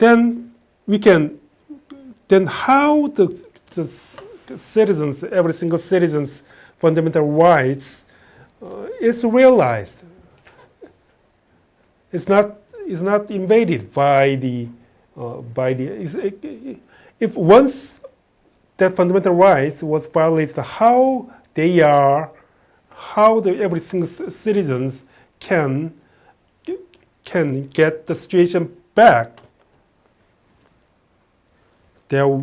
then we can, then how the citizens, every single citizen's fundamental rights is realized. It's not invaded by the if once that fundamental rights was violated, how the every single citizens can get the situation back. There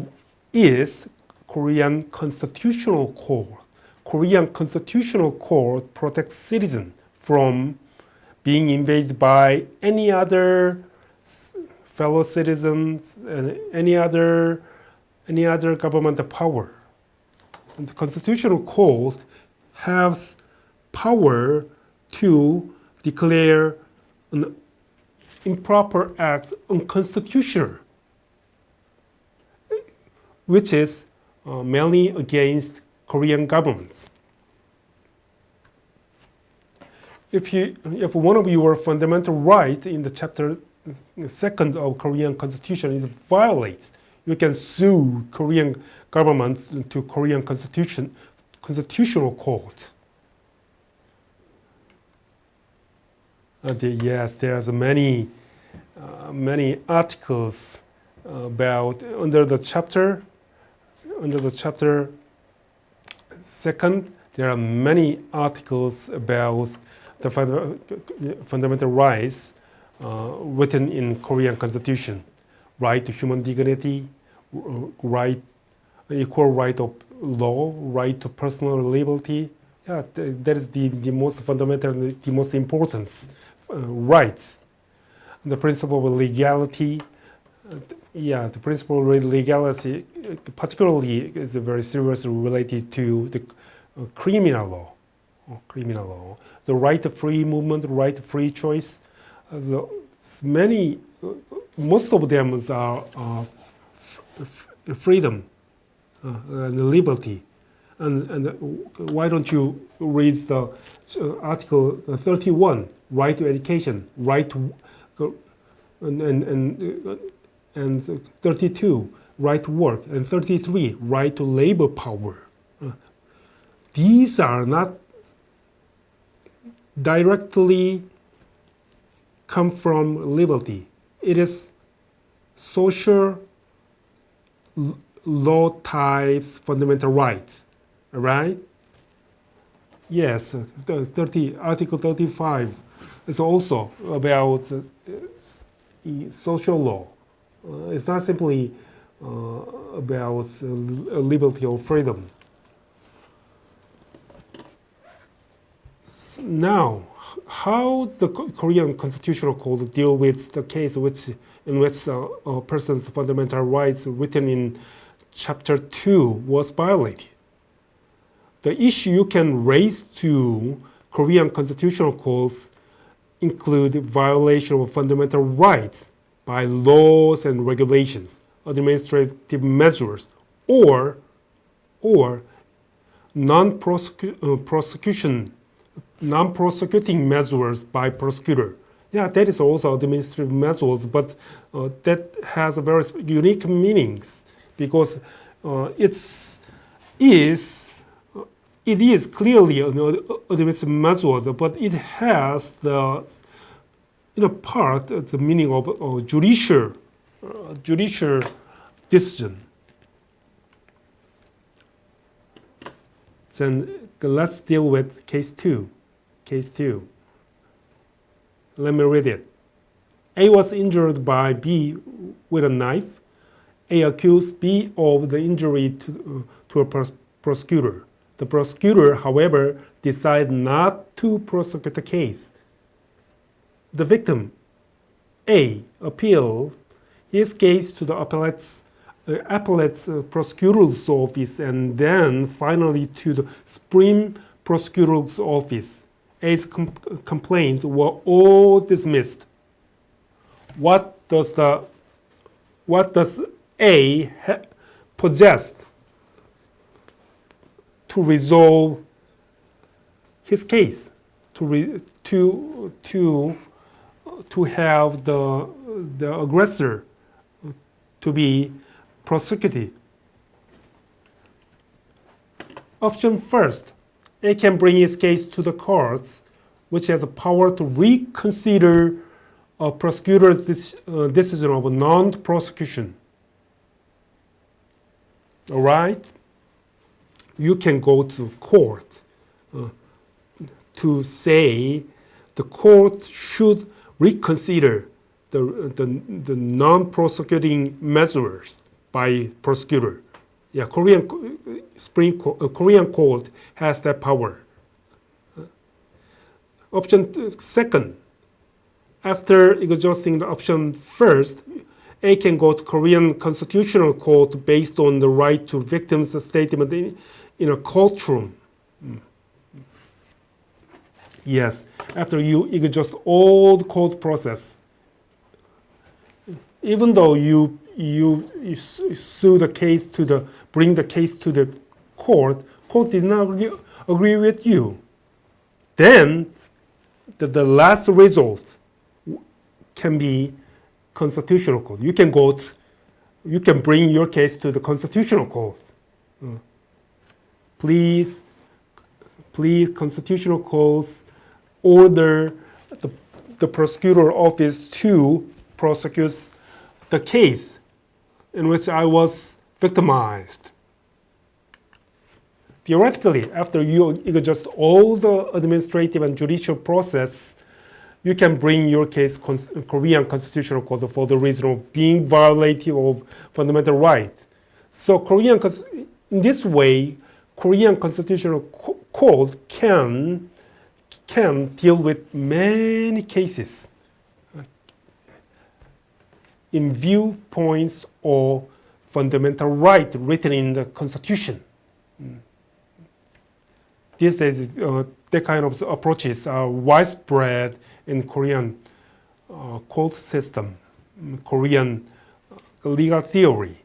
is Korean Constitutional Court. Korean Constitutional Court protects citizens from being invaded by any other fellow citizens and any other government power. And the Constitutional Court has power to declare an improper act unconstitutional, which is mainly against Korean governments. If one of your fundamental rights in the chapter 2nd of Korean Constitution is violated, you can sue Korean government to Korean Constitutional Court. Yes, there's many articles about under the chapter 2nd. There are many articles about the fundamental rights written in Korean Constitution: right to human dignity, equal right of law, right to personal liberty. Yeah, that is the most fundamental, the most important rights. The principle of legality. The principle of legality, particularly, is very seriously related to the criminal law. The right to free movement, the right to free choice. Most of them are freedom and liberty. And why don't you read the Article 31, right to education, right to and 32, right to work, and 33, right to labor power. These are not directly come from liberty. It is social law types fundamental rights, right? Yes, Article 35 is also about social law. It's not simply about liberty or freedom. Now, how the Korean Constitutional Court deal with the case in which a person's fundamental rights written in Chapter 2 was violated? The issue you can raise to Korean Constitutional Courts include violation of fundamental rights by laws and regulations, administrative measures, or non-prosecuting measures by prosecutor. Yeah, that is also administrative measures, but that has a very unique meanings because it is clearly an administrative measure, but it has the part the meaning of judicial decision. Then let's deal with case 2. Case 2. Let me read it. A was injured by B with a knife. A accused B of the injury to a prosecutor. The prosecutor, however, decided not to prosecute the case. The victim, A, appealed his case to the appellate's prosecutor's office and then finally to the Supreme Prosecutor's office. A's complaints were all dismissed. What does A possess to resolve his case? To have the aggressor to be prosecuted. Option first, A can bring his case to the courts, which has the power to reconsider a prosecutor's decision of non-prosecution. All right? You can go to court to say the court should reconsider the non-prosecuting measures by prosecutor. Yeah, Korean court has that power. Option second, after exhausting the option first, A can go to Korean Constitutional Court based on the right to victims' statement in a courtroom. Yes, after you exhaust all the court process, even though you sue the case bring the case to the court did not agree with you, then the last result can be Constitutional Court. You can bring your case to the Constitutional Court. Please, Constitutional Courts order the prosecutor office to prosecute the case in which I was victimized. Theoretically, after you exhaust all the administrative and judicial process, you can bring your case to Korean Constitutional Court for the reason of being violative of fundamental rights. So in this way, Korean Constitutional Court can deal with many cases in viewpoints of fundamental right written in the Constitution. These days, that kind of approaches are widespread in Korean court system, Korean legal theory.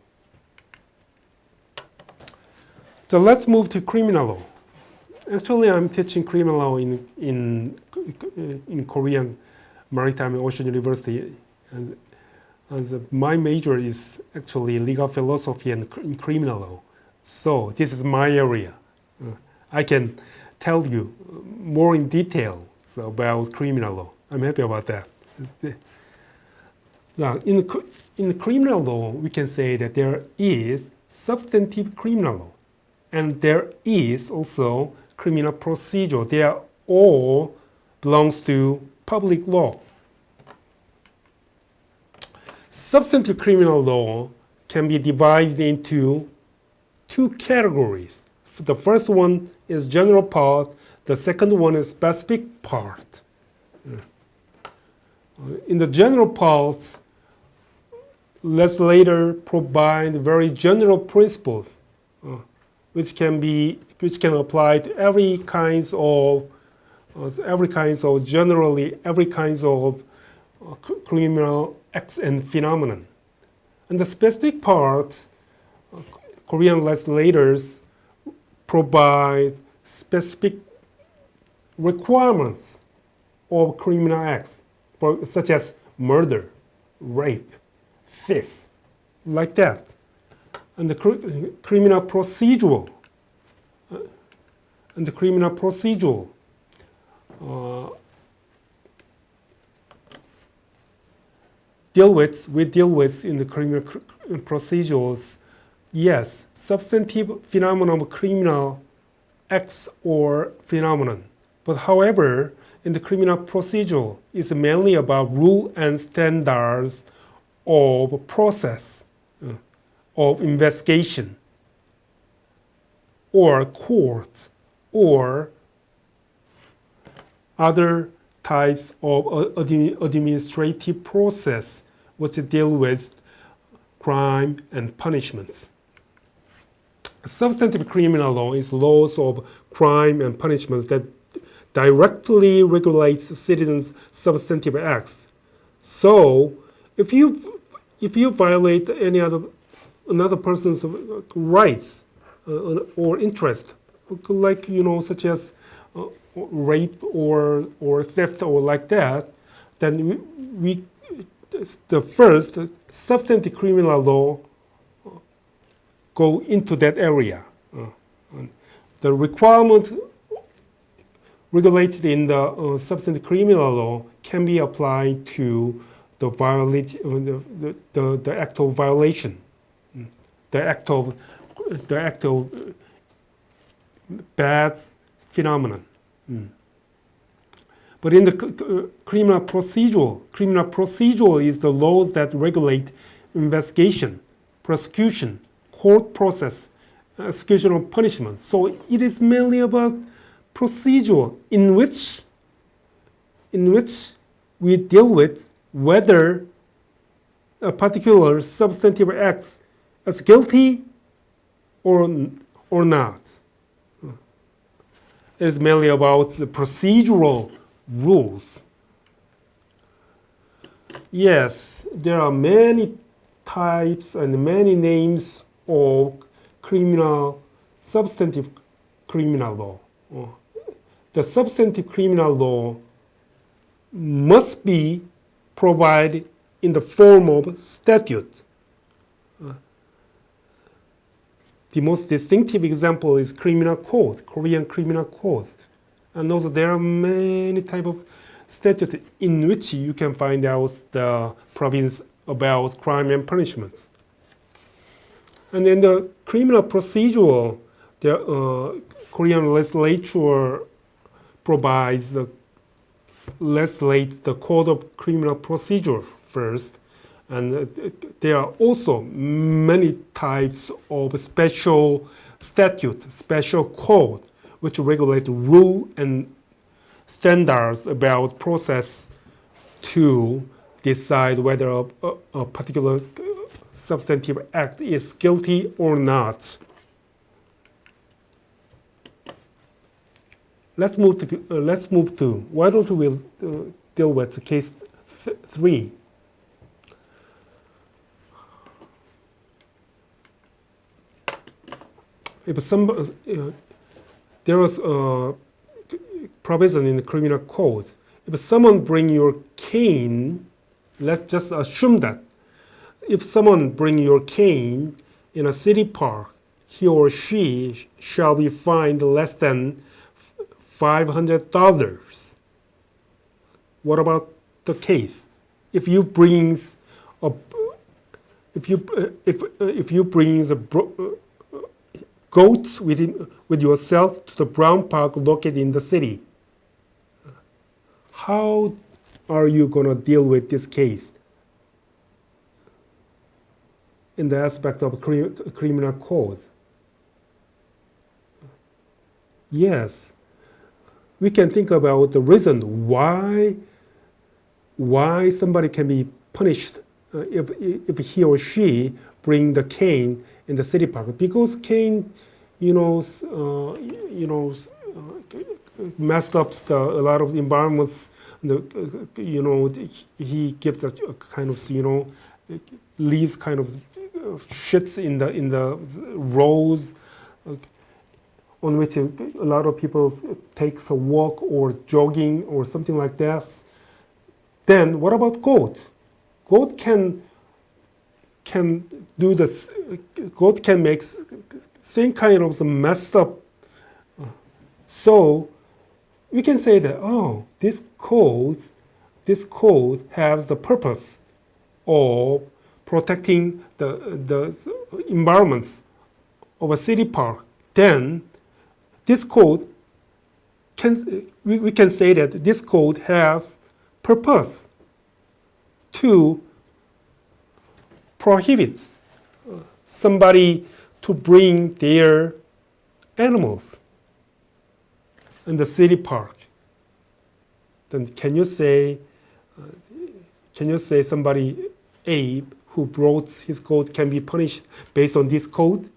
So let's move to criminal law. Actually, I'm teaching criminal law in Korean Maritime and Ocean University, and my major is actually legal philosophy and criminal law. So this is my area. I can tell you more in detail about criminal law. I'm happy about that. Now, in criminal law, we can say that there is substantive criminal law, and there is also criminal procedure. They are all belongs to public law. Substantive criminal law can be divided into two categories. The first one is general part. The second one is specific part. In the general parts, legislator provide very general principles, which can apply to every kinds of criminal acts and phenomenon. And the specific part, Korean legislators provide specific requirements of criminal acts, such as murder, rape, theft, like that. And the criminal procedural, we deal with in the criminal procedures, yes, substantive phenomenon of criminal acts or phenomenon. But however, in the criminal procedure, it's mainly about rule and standards of process, of investigation, or courts, or other types of administrative process which deal with crime and punishments. Substantive criminal law is laws of crime and punishments that directly regulates citizens' substantive acts. So, if you violate another person's rights or interest, like such as rape or theft or like that, then we the first substantive criminal law go into that area. The requirement regulated in the substantive criminal law can be applied to the the act of violation, the act of bad phenomenon. But in the criminal procedural is the laws that regulate investigation, prosecution, court process, execution of punishment. So it is mainly about procedural in which we deal with whether a particular substantive act is guilty or not. It is mainly about the procedural rules. Yes, there are many types and many names of substantive criminal law. The substantive criminal law must be provided in the form of statute. The most distinctive example is criminal code, Korean criminal code. And also there are many types of statutes in which you can find out the provisions about crime and punishment. And in the criminal procedural, the Korean legislature provides legislate the code of criminal procedure first. And there are also many types of special statute, special code, which regulate rule and standards about process to decide whether a particular substantive act is guilty or not. Let's move to why don't we deal with case 3. If there was a provision in the criminal code, if someone bring your cane, let's just assume that if someone bring your cane in a city park, he or she shall be fined less than $500. What about the case? If you brings a goat with yourself to the Brown Park located in the city, how are you going to deal with this case in the aspect of criminal code? Yes, we can think about the reason why somebody can be punished if he or she bring the cane in the city park, because cane, messed up a lot of environments. He gives a kind of leaves kind of shits in the roads on which a lot of people takes a walk or jogging or something like that. Then what about goat? Goat can do this. Goat can make same kind of messed up. So we can say that this code has the purpose of protecting the environments of a city park. Then this code we can say that this code has purpose to prohibit somebody to bring their animals in the city park. Then can you say somebody Abe who brought his goat can be punished based on this code?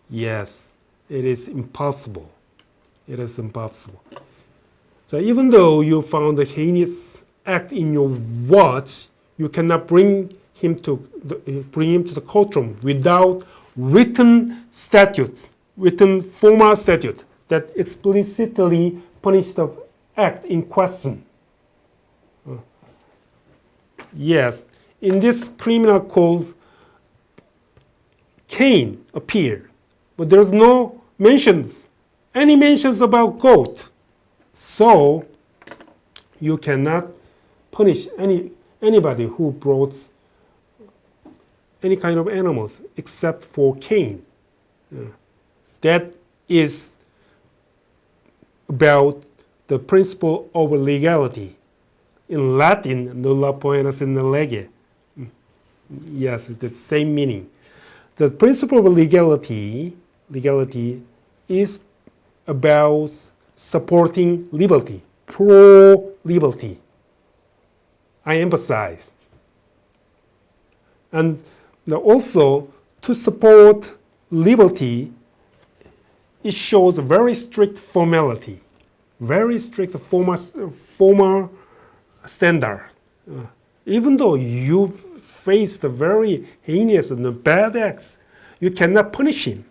Yes, it is impossible. It is impossible. So even though you found a heinous act in your watch, you cannot bring him to the courtroom without written statutes, written formal statute that explicitly punish the act in question. Yes, in this criminal code, Cain appeared, but there's no any mentions about goat. So you cannot punish anybody who brought any kind of animals except for Cain. That is about the principle of legality. In Latin, nulla poenus in lege. Yes, it's the same meaning. The principle of legality is about supporting liberty, pro-liberty. I emphasize. And also, to support liberty, it shows a very strict formality, very strict formal standard. Even though you face the very heinous and bad acts, you cannot punish him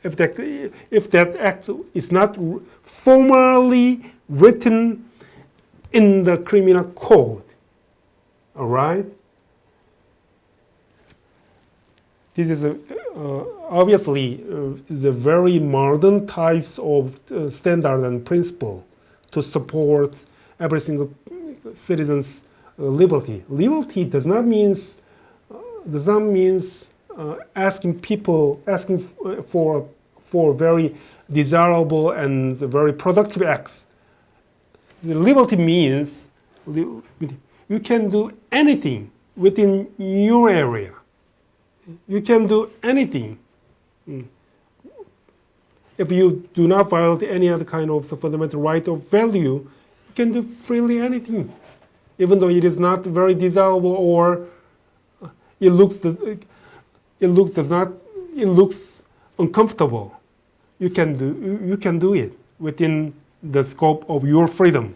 if that act is not formally written in the criminal code. All right? This is obviously the very modern types of standard and principle to support every single citizen's liberty. Liberty does not mean asking for very desirable and very productive acts. The liberty means you can do anything within your area. You can do anything. If you do not violate any other kind of fundamental right or value, you can do freely anything, even though it is not very desirable or it looks uncomfortable. You can do it within the scope of your freedom.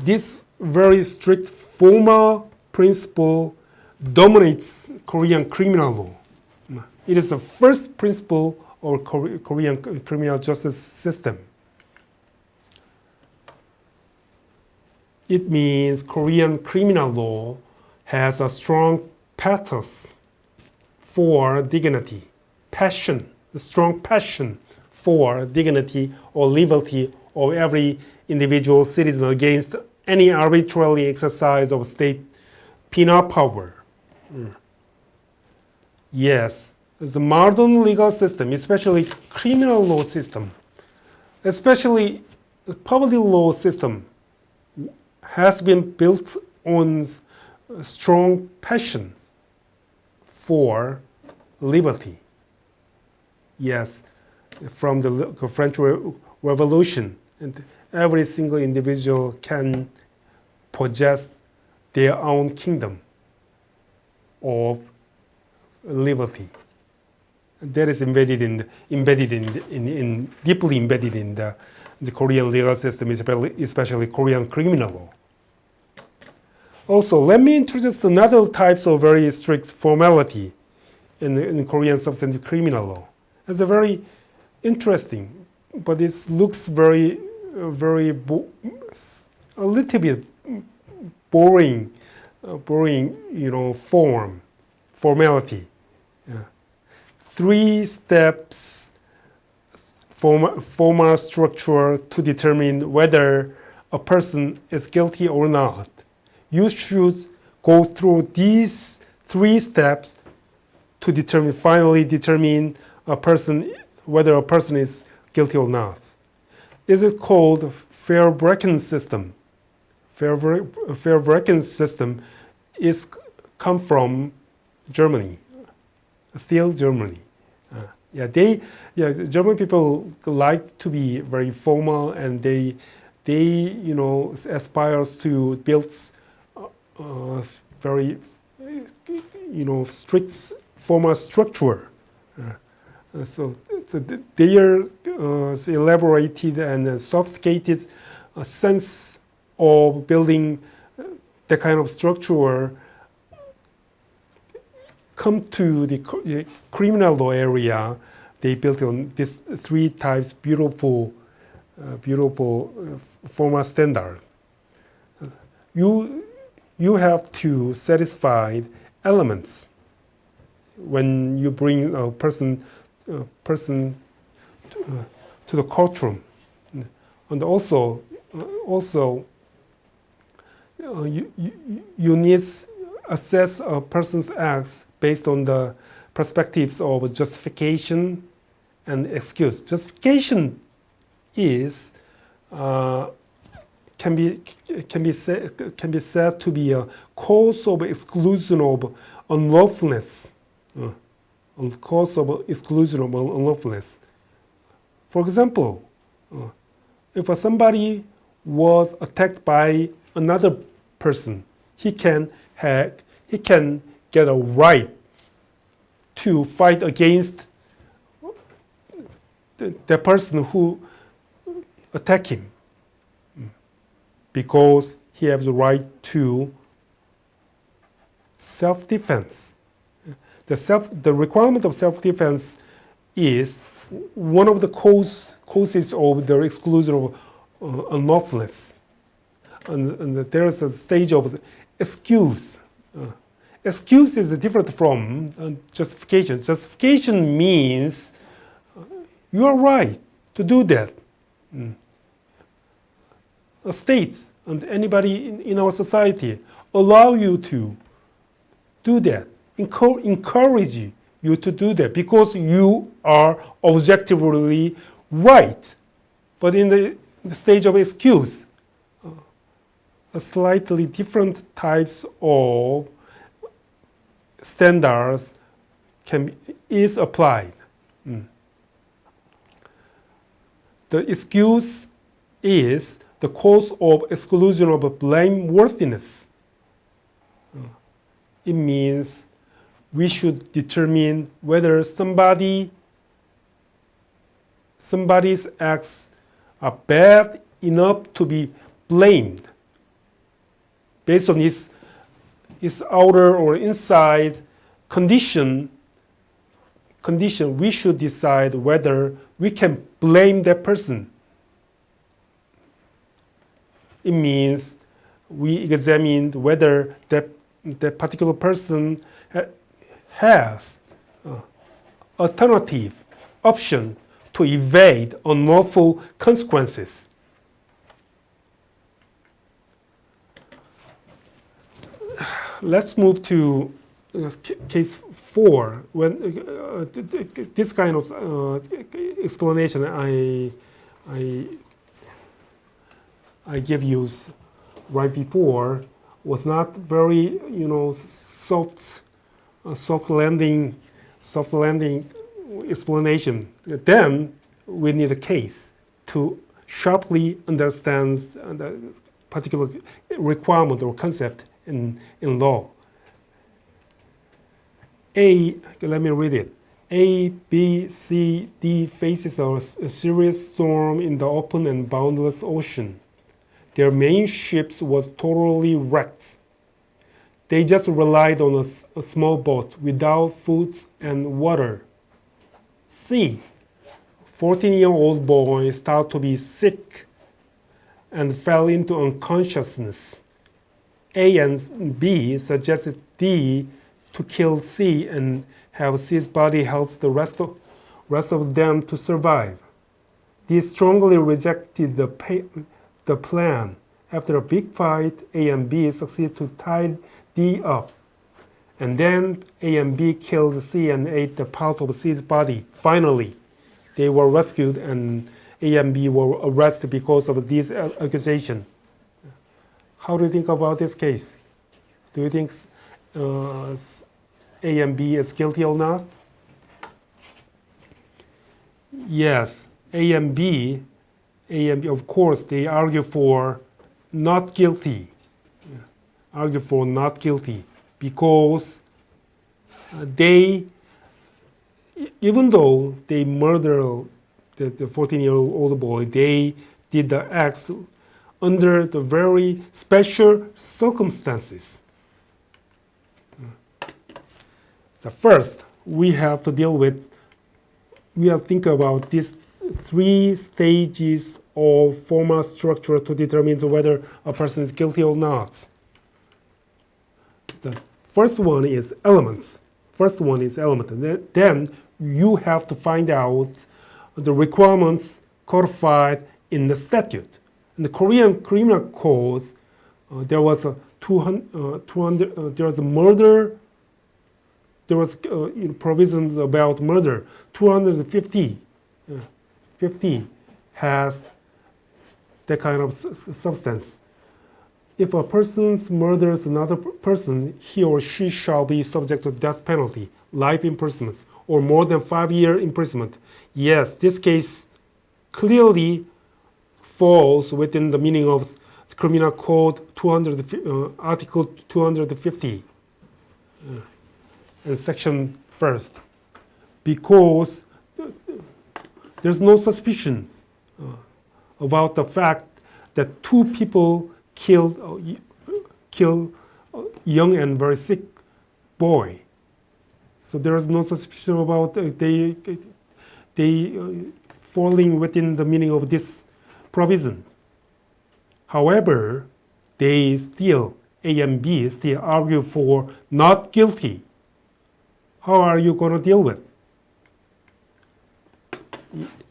This very strict formal principle dominates Korean criminal law. It is the first principle of Korean criminal justice system. It means Korean criminal law has a strong pathos for dignity, passion, a strong passion for dignity or liberty of every individual citizen against any arbitrary exercise of state penal power. Yes, the modern legal system, especially criminal law system, especially the public law system, has been built on strong passion for liberty. Yes, from the French Revolution, and every single individual can possess their own kingdom of liberty. That is deeply embedded in the Korean legal system, especially Korean criminal law. Also, let me introduce another types of very strict formality in Korean substantive criminal law. It's a very interesting, but it looks a little bit boring, formality. Yeah. 3 steps formal structure to determine whether a person is guilty or not. You should go through these 3 steps to finally determine whether a person is guilty or not. This is called Fair-Bracken system. Fair-Bracken system come from Germany, still Germany. German people like to be very formal, and they aspires to build very strict formal structure. So they are elaborated and sophisticated sense of building the kind of structure come to the criminal law area. They built on these 3 types beautiful formal standard. you have to satisfy elements when you bring a person to the courtroom, and also you need assess a person's acts based on the perspectives of justification and excuse. Justification is can be said to be a cause of exclusion of unlawfulness. Cause of exclusion of unlawfulness. For example, if somebody was attacked by another person, he can get a right to fight against the person who attacked him, because he has the right to self-defense. The requirement of self-defense is one of the causes of the exclusion of unlawfulness. And there is a stage of excuse. Excuse is different from justification. Justification means you are right to do that. States and anybody in our society allow you to do that, encourage you to do that because you are objectively right. But in the stage of excuse, a slightly different types of standards is applied. The excuse is the cause of exclusion of blameworthiness. It means we should determine whether somebody's acts are bad enough to be blamed based on his outer or inside condition. We should decide whether we can blame that person. It means we examined whether that particular person has alternative option to evade unlawful consequences. Let's move to case 4. When this kind of explanation I gave you right before was not very, soft landing explanation. Then we need a case to sharply understand the particular requirement or concept in law. Let me read it. A, B, C, D faces a serious storm in the open and boundless ocean. Their main ships was totally wrecked. They just relied on a small boat without food and water. C, 14-year-old boy started to be sick and fell into unconsciousness. A and B suggested D to kill C and have C's body help the rest of them to survive. D strongly rejected the plan. After a big fight, A and B succeeded to tie D up. And then A and B killed C and ate the part of C's body. Finally, they were rescued and A and B were arrested because of this accusation. How do you think about this case? Do you think A and B is guilty or not? Yes, A and B, of course, they argue for not guilty. Argue for not guilty because they, even though they murdered the 14-year-old boy, they did the acts under the very special circumstances. So first, we have to think about these 3 stages or formal structure to determine whether a person is guilty or not. The first one is elements. Then you have to find out the requirements codified in the statute. In the Korean Criminal Code, there was a 200, there was a murder. There was provisions about murder. 250 50 has that kind of substance. If a person murders another person, he or she shall be subject to death penalty, life imprisonment, or more than 5-year imprisonment. Yes, this case clearly falls within the meaning of Criminal Code Article 250 and Section 1st, because there's no suspicion about the fact that 2 people killed a young and very sick boy. So there is no suspicion about they falling within the meaning of this provision. However, they still, A and B, still argue for not guilty. How are you going to deal with?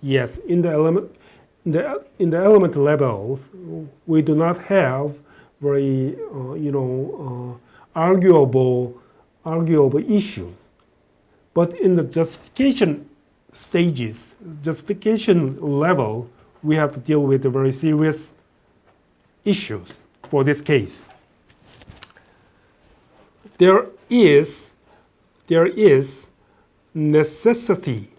Yes, in the element levels, we do not have very arguable issues. But in the justification stages, justification level, we have to deal with the very serious issues for this case. There is necessity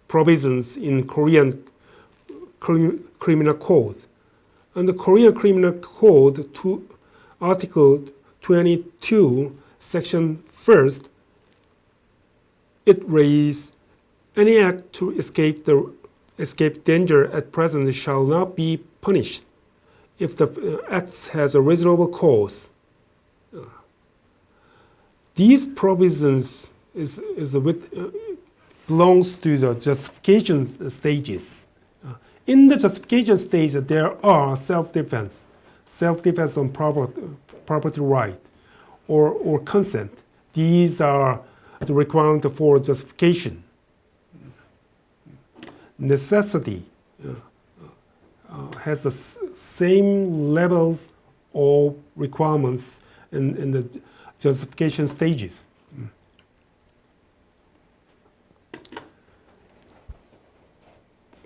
provisions in Korean Criminal Code. And the Korean Criminal Code, Article 22, Section 1st, it reads, any act to escape danger at present shall not be punished if the act has a reasonable cause. These provisions belongs to the justification stages. In the justification stage, there are self-defense on property right, or consent. These are the requirement for justification. Necessity has the same levels of requirements in the justification stages.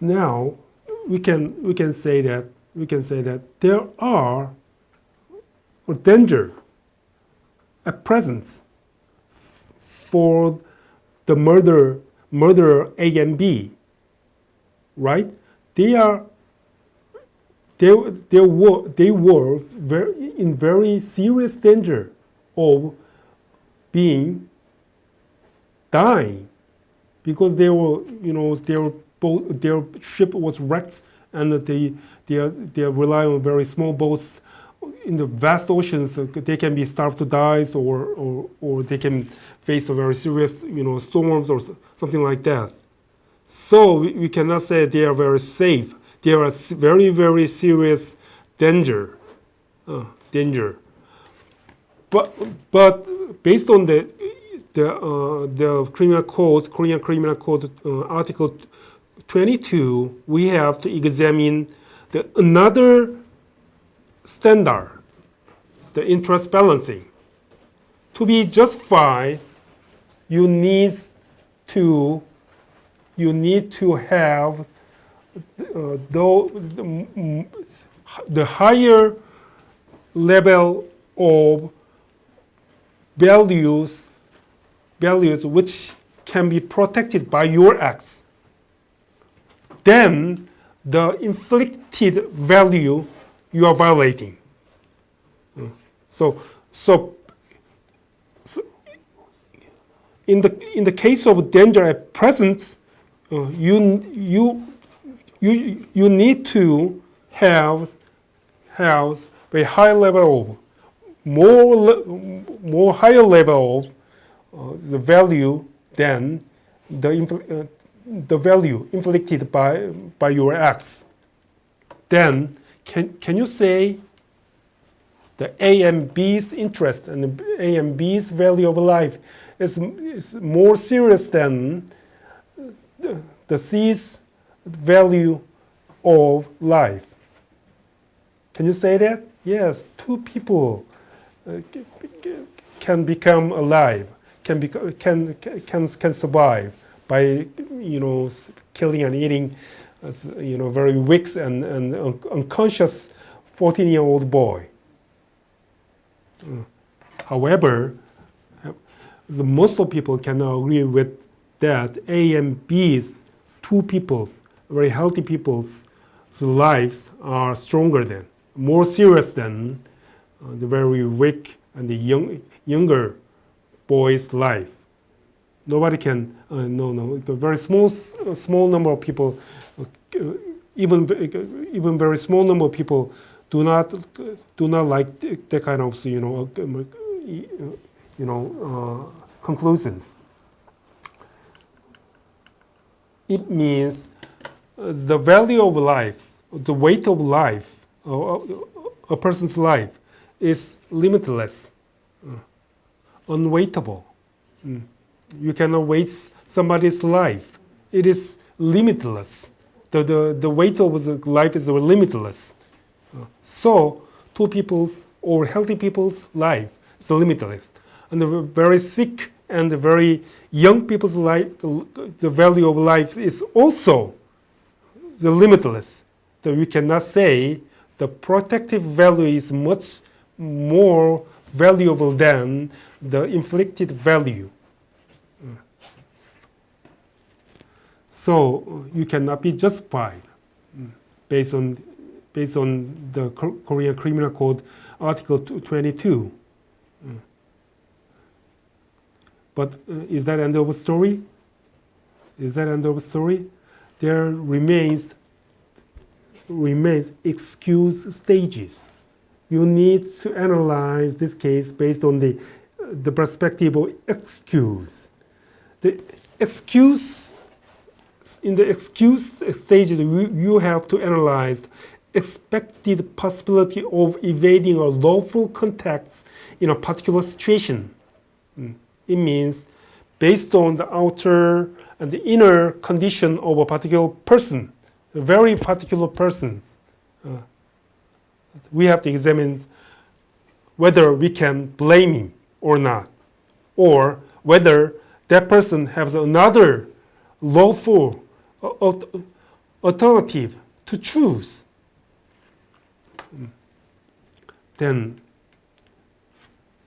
Now we can say that there are a danger at present for the murderer A and B, right? They were in very serious danger of dying, because their ship was wrecked, and they rely on very small boats in the vast oceans. They can be starved to die, or they can face a very serious storms or something like that. So we cannot say they are very safe. They are very, very serious danger. But based on the criminal code, Korean Criminal Code, Article 22, we have to examine another standard, the interest balancing. To be justified, you need to have the higher level of values which can be protected by your acts. Then the inflicted value you are violating. So in the case of danger at present, you need to have a high level of more higher level of the value than the value inflicted by your acts. then can you say the A and B's interest and the A and B's value of life is more serious than the C's value of life? Can you say that? Yes, two people can become alive, can survive by killing and eating very weak and unconscious 14-year-old boy. However, most of people cannot agree with that A and B's, two people's, very healthy people's lives are stronger than, more serious than the very weak and the younger boy's life. Nobody can, the very small number of people, even very small number of people do not like that kind of conclusions. It means the value of life, the weight of life, a person's life is limitless, unweightable. You cannot weight somebody's life. It is limitless. The weight of the life is limitless. So two people's or healthy people's life is limitless. And the very sick and the very young people's life, the value of life is also the limitless. So you cannot say the protective value is much more valuable than the inflicted value. So you cannot be justified based on the Korean Criminal Code Article 22. But is that end of the story? Is that end of the story? There remains excuse stages. You need to analyze this case based on the perspective of excuse. The excuse, in the excuse stages, you have to analyze expected possibility of evading a lawful context in a particular situation. It means based on the outer and the inner condition of a particular person, a very particular person. We have to examine whether we can blame him or not, or whether that person has another lawful alternative to choose. Then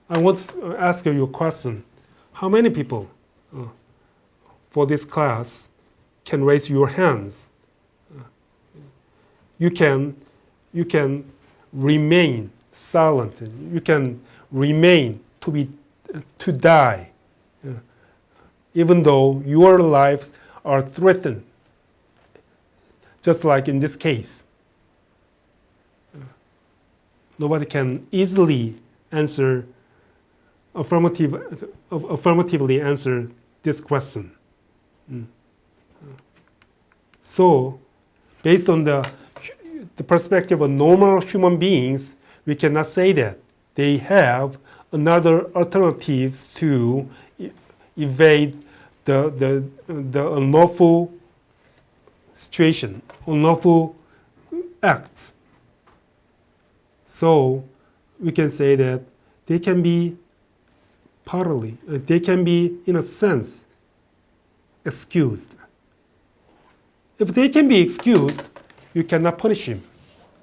I want to ask you a question. How many people for this class can raise your hands? You can remain silent. You can remain to die, even though your lives are threatened. Just like in this case, nobody can easily affirmatively answer this question. So, based on the perspective of normal human beings, we cannot say that they have another alternatives to evade the unlawful situation, unlawful act. So we can say that they can be partly, they can be in a sense excused. If they can be excused, you cannot punish him.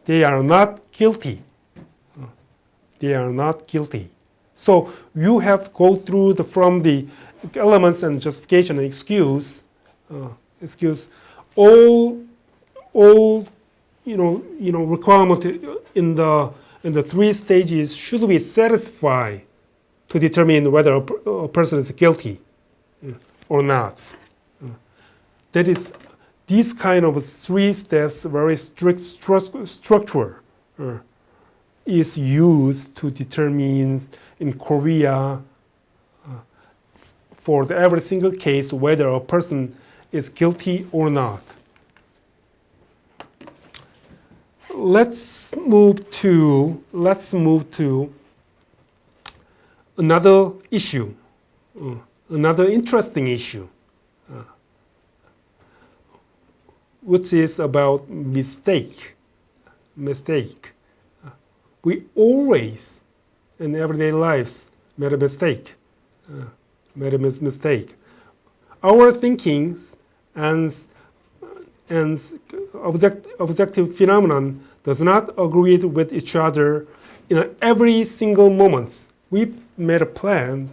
They are not guilty. They are not guilty. So you have to go through from the elements and justification and excuse all requirement in the three stages should be satisfied to determine whether a person is guilty or not. That is, these kind of three steps, very strict structure, is used to determine in Korea for every single case whether a person is guilty or not. let's move to another issue, another interesting issue, which is about mistake. We always, in everyday lives, made a mistake. Our thinkings and objective phenomenon does not agree with each other in every single moment. We made a plan.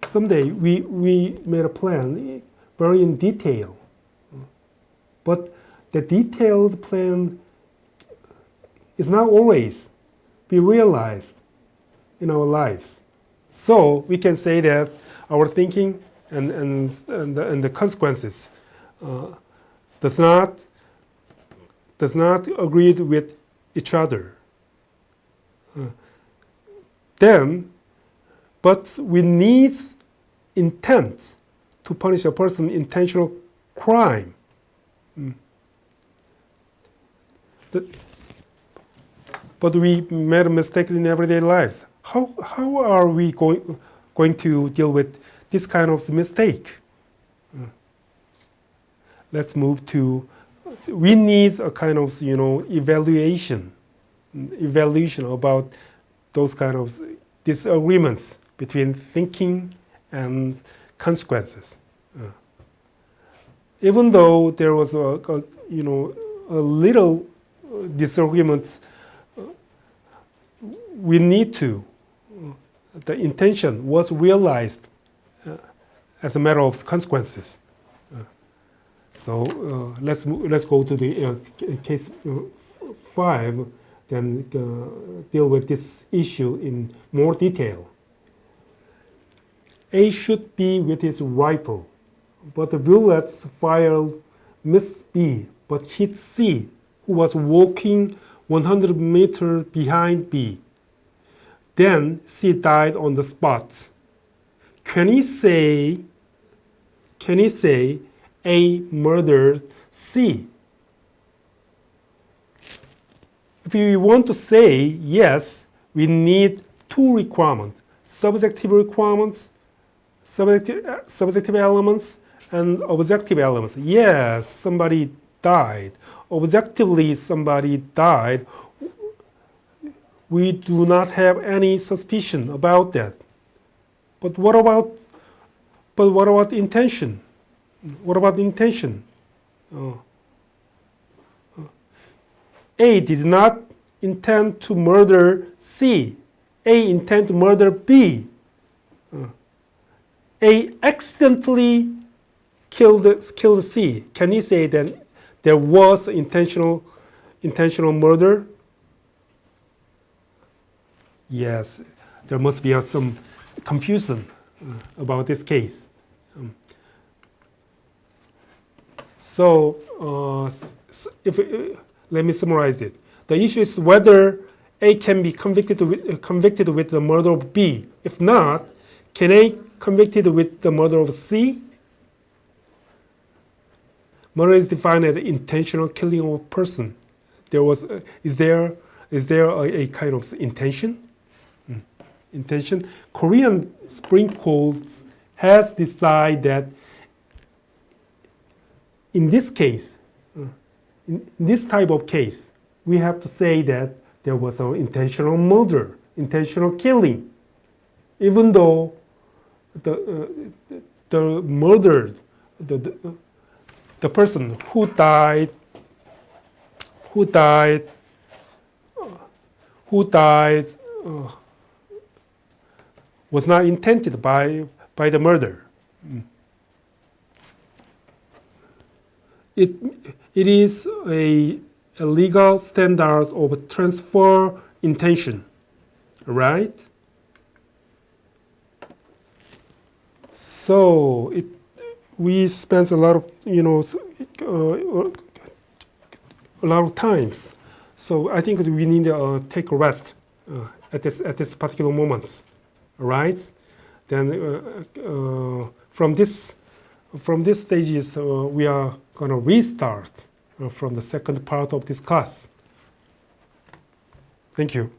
Someday we made a plan very in detail, but the detailed plan is not always be realized in our lives. So we can say that our thinking and the consequences does not agree with each other. But we need intent to punish a person intentional crime. But we made a mistake in everyday lives. How are we going to deal with this kind of mistake? Let's move to, we need a kind of evaluation about those kind of disagreements between thinking and consequences. Even though there was a little disagreement, we need to, the intention was realized as a matter of consequences. So let's go to the case 5, then deal with this issue in more detail. A should be with his rifle, but the bullets fired missed B, but hit C, who was walking 100 meters behind B. Then C died on the spot. Can he say A murdered C? If we want to say yes, we need two requirements: subjective requirements, subjective elements, and objective elements. Yes, somebody died. Objectively, somebody died. We do not have any suspicion about that. But what about intention? What about intention? A did not intend to murder C. A intended to murder B. A accidentally killed C. Can you say that there was intentional murder? Yes, there must be some confusion about this case. Let me summarize it. The issue is whether A can be convicted with the murder of B. If not, can A convicted with the murder of C? Murder is defined as intentional killing of a person. Is there a kind of intention? Intention. Korean Supreme Court has decided that in this case, in this type of case, we have to say that there was an intentional murder, intentional killing, even though the murdered, the person who died was not intended by the murder. It is a legal standard of transfer intention, right? So we spent a lot of a lot of times. So I think we need to take a rest at this particular moment, right? Then from this from this stages, we are going to restart from the second part of this class. Thank you.